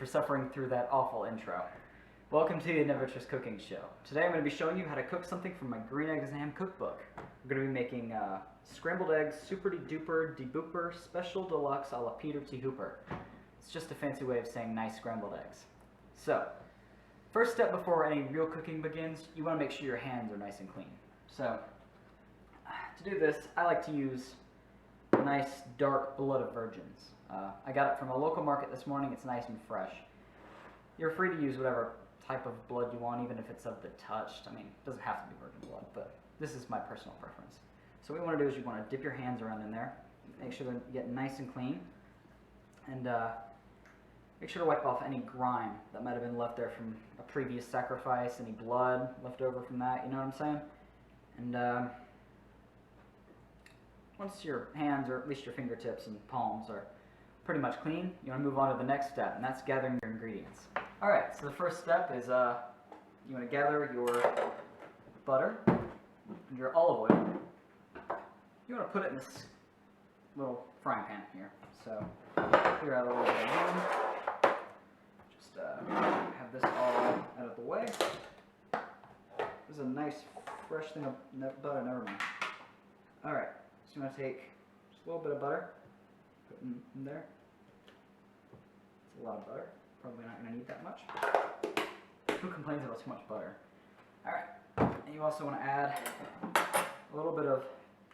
suffering through that awful intro. Welcome to the Adnevetres cooking show. Today I'm going to be showing you how to cook something from my green exam cookbook. We're going to be making scrambled eggs super duper debooper special deluxe a la Peter T. Hooper. It's just a fancy way of saying nice scrambled eggs. So, first step before any real cooking begins, you want to make sure your hands are nice and clean. So, to do this, I like to use nice dark blood of virgins. I got it from a local market this morning. It's nice and fresh. You're free to use whatever type of blood you want, even if it's of the touched. I mean, it doesn't have to be virgin blood, but this is my personal preference. So what you want to do is you want to dip your hands around in there, make sure they get nice and clean, and make sure to wipe off any grime that might have been left there from a previous sacrifice, any blood left over from that, you know what I'm saying? And once your hands, or at least your fingertips and palms, are pretty much clean, you want to move on to the next step, and that's gathering your ingredients. Alright, so the first step is you want to gather your butter and your olive oil. You want to put it in this little frying pan here. So clear out a little bit of room. Just have this all out of the way. This is a nice fresh thing of butter, never mind. Alright, so you want to take just a little bit of butter, put it in there. It's a lot of butter. Probably not going to need that much. Who complains about too much butter? Alright, and you also want to add a little bit of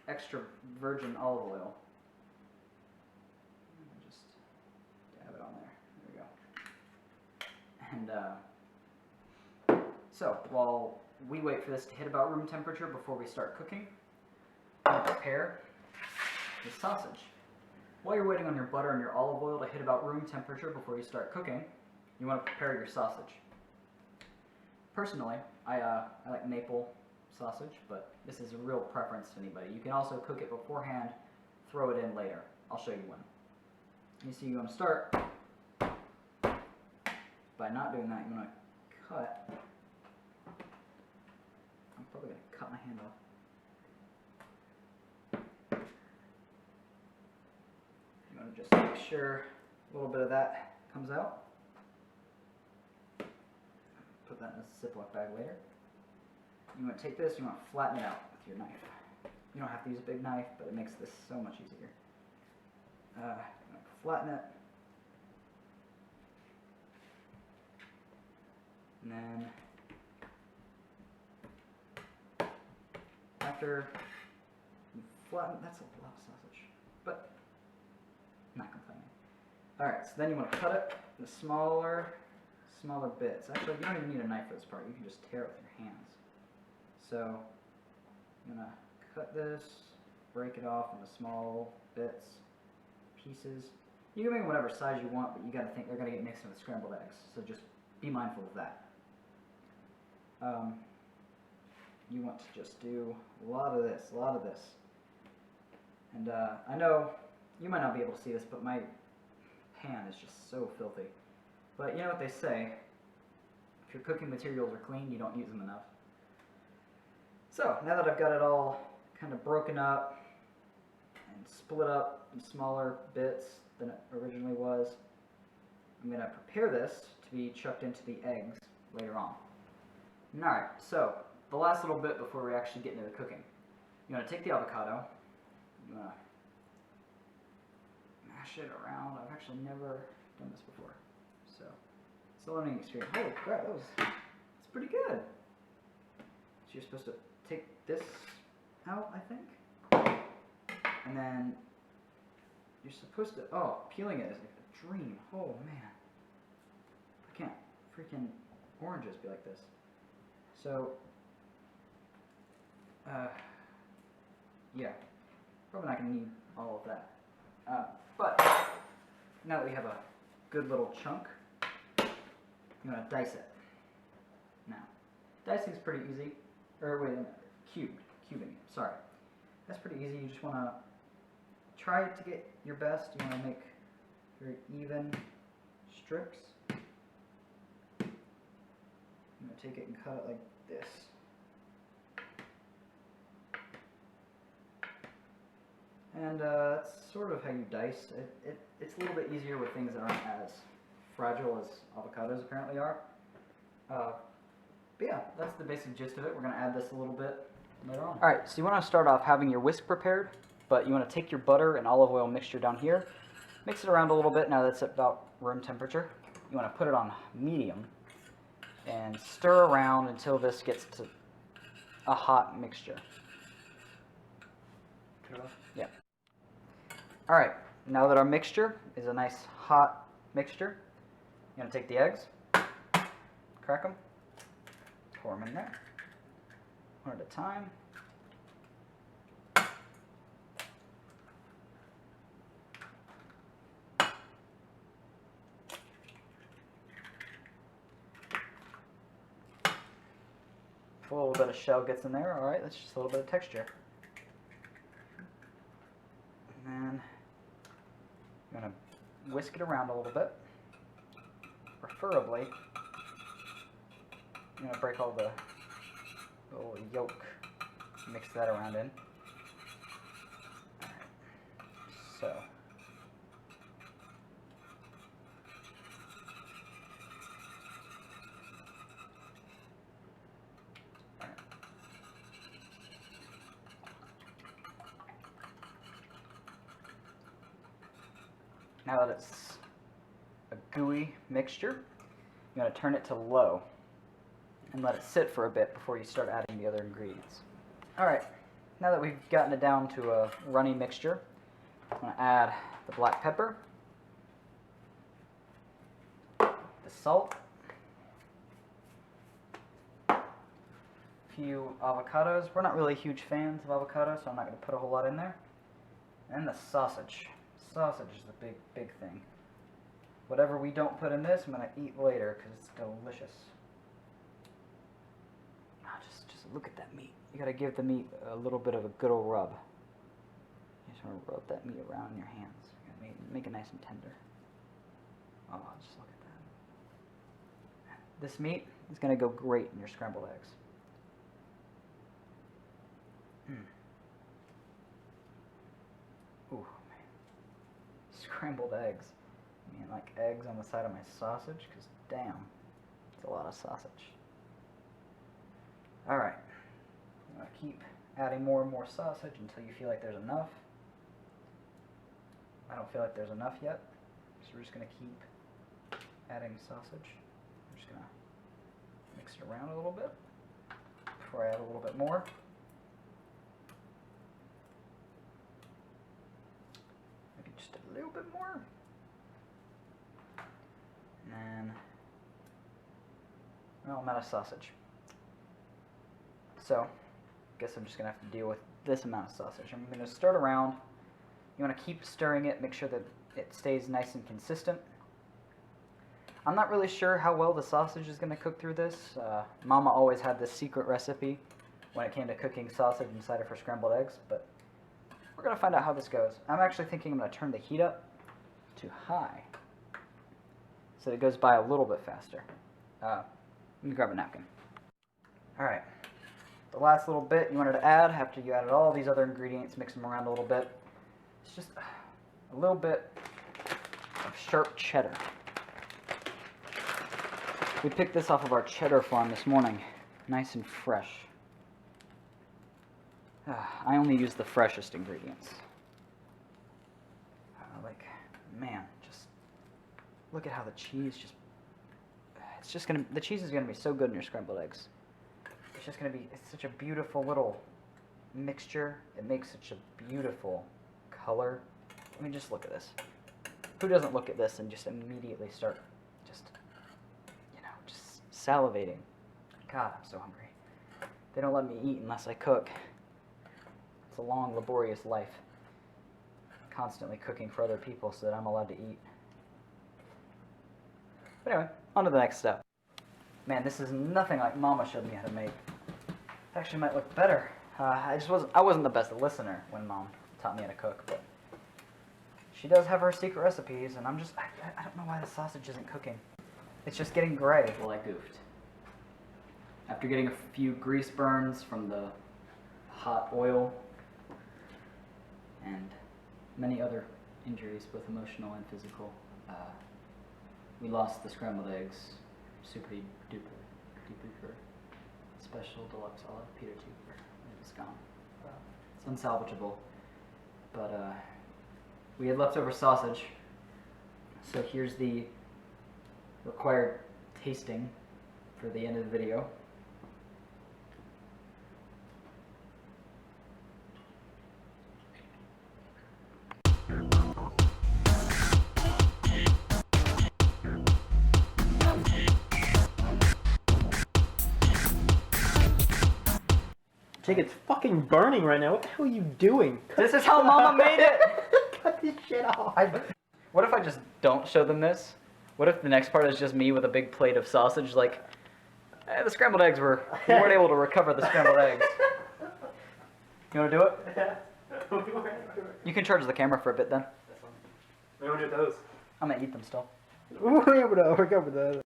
extra virgin olive oil. Just dab it on there. There we go. And so, while we wait for this to hit about room temperature before we start cooking, I'm going to prepare the sausage. While you're waiting on your butter and your olive oil to hit about room temperature before you start cooking, you want to prepare your sausage. Personally, I like maple sausage, but this is a real preference to anybody. You can also cook it beforehand, throw it in later. I'll show you when. You see, you want to start by not doing that. You want to cut. I'm probably going to cut my hand off. You want to just make sure a little bit of that comes out. Put that in a Ziploc bag later. You want to take this, you want to flatten it out with your knife. You don't have to use a big knife, but it makes this so much easier. You want to flatten it. And then, after you flatten, that's a lot of sausage, but I'm not complaining. Alright, so then you want to cut it into smaller bits. Actually, you don't even need a knife for this part. You can just tear it with your hands. So, I'm going to cut this, break it off into small bits, pieces. You can make them whatever size you want, but you got to think they're going to get mixed in with scrambled eggs. So just be mindful of that. You want to just do a lot of this. And I know you might not be able to see this, but my pan is just so filthy. But you know what they say, if your cooking materials are clean, you don't use them enough. So, now that I've got it all kind of broken up and split up in smaller bits than it originally was, I'm going to prepare this to be chucked into the eggs later on. Alright, so the last little bit before we actually get into the cooking. You want to take the avocado, you want to mash it around. I've actually never done this before. So, it's a learning experience. Holy crap, that's pretty good. So you're supposed to take this out, I think. And then you're supposed to, peeling it is like a dream. Oh man. I can't freaking oranges be like this. So, yeah, probably not going to need all of that. But now that we have a good little chunk, I'm going to dice it. Now, dicing is pretty easy. Or wait a minute, cubing it, sorry. That's pretty easy. You just want to try to get your best. You want to make very even strips. I'm going to take it and cut it like this. And that's sort of how you dice. It's a little bit easier with things that aren't as fragile as avocados apparently are. But yeah, that's the basic gist of it. We're going to add this a little bit later on. Alright, so you want to start off having your whisk prepared, but you want to take your butter and olive oil mixture down here, mix it around a little bit. Now that's at about room temperature. You want to put it on medium and stir around until this gets to a hot mixture. Yeah. Alright, now that our mixture is a nice hot mixture, you're going to take the eggs, crack them, pour them in there, one at a time. A little bit of shell gets in there. Alright, that's just a little bit of texture. And then I'm going to whisk it around a little bit. Preferably, I'm going to break all the little yolk, mix that around in. Alright, so. Now that it's a gooey mixture, you're going to turn it to low and let it sit for a bit before you start adding the other ingredients. Alright, now that we've gotten it down to a runny mixture, I'm going to add the black pepper, the salt, a few avocados. We're not really huge fans of avocados, so I'm not going to put a whole lot in there, and the sausage. Sausage is the big thing. Whatever we don't put in this, I'm going to eat later because it's delicious. Now just look at that meat. You got to give the meat a little bit of a good old rub. You just want to rub that meat around in your hands. You gotta make it nice and tender. Oh, just look at that. This meat is going to go great in your scrambled eggs. Ooh. Scrambled eggs. I mean, like eggs on the side of my sausage, because damn, it's a lot of sausage. Alright, I'm going to keep adding more and more sausage until you feel like there's enough. I don't feel like there's enough yet, so we're just going to keep adding sausage. I'm just going to mix it around a little bit before I add a little bit more. Just a little bit more. And then, well, I'm out of sausage. So, I guess I'm just going to have to deal with this amount of sausage. I'm going to stir it around. You want to keep stirring it, make sure that it stays nice and consistent. I'm not really sure how well the sausage is going to cook through this. Mama always had this secret recipe when it came to cooking sausage inside of her scrambled eggs, but we're going to find out how this goes. I'm actually thinking I'm going to turn the heat up to high so that it goes by a little bit faster. Let me grab a napkin. Alright, the last little bit you wanted to add after you added all these other ingredients, mix them around a little bit. It's just a little bit of sharp cheddar. We picked this off of our cheddar farm this morning, nice and fresh. I only use the freshest ingredients. Like, man, just look at how the cheese the cheese is gonna be so good in your scrambled eggs. It's just gonna be, it's such a beautiful little mixture. It makes such a beautiful color. I mean, just look at this. Who doesn't look at this and just immediately start just salivating? God, I'm so hungry. They don't let me eat unless I cook. It's a long, laborious life. Constantly cooking for other people so that I'm allowed to eat. But anyway, on to the next step. Man, this is nothing like Mama showed me how to make. It actually might look better. I wasn't the best listener when Mom taught me how to cook, but she does have her secret recipes, and I don't know why the sausage isn't cooking. It's just getting gray. Well, I goofed. After getting a few grease burns from the hot oil and many other injuries, both emotional and physical, we lost the scrambled eggs. Super duper, deeper, special deluxe olive Peter Tuber. It was gone. It's unsalvageable. But we had leftover sausage. So here's the required tasting for the end of the video. Jake, it's fucking burning right now. What the hell are you doing? This is how Mama made it! Cut this shit off. What if I just don't show them this? What if the next part is just me with a big plate of sausage, like, the scrambled eggs we weren't able to recover the scrambled eggs. You wanna do it? Yeah. You can charge the camera for a bit then. That's fine. We don't do those. I'm gonna eat them still. We were able to recover those.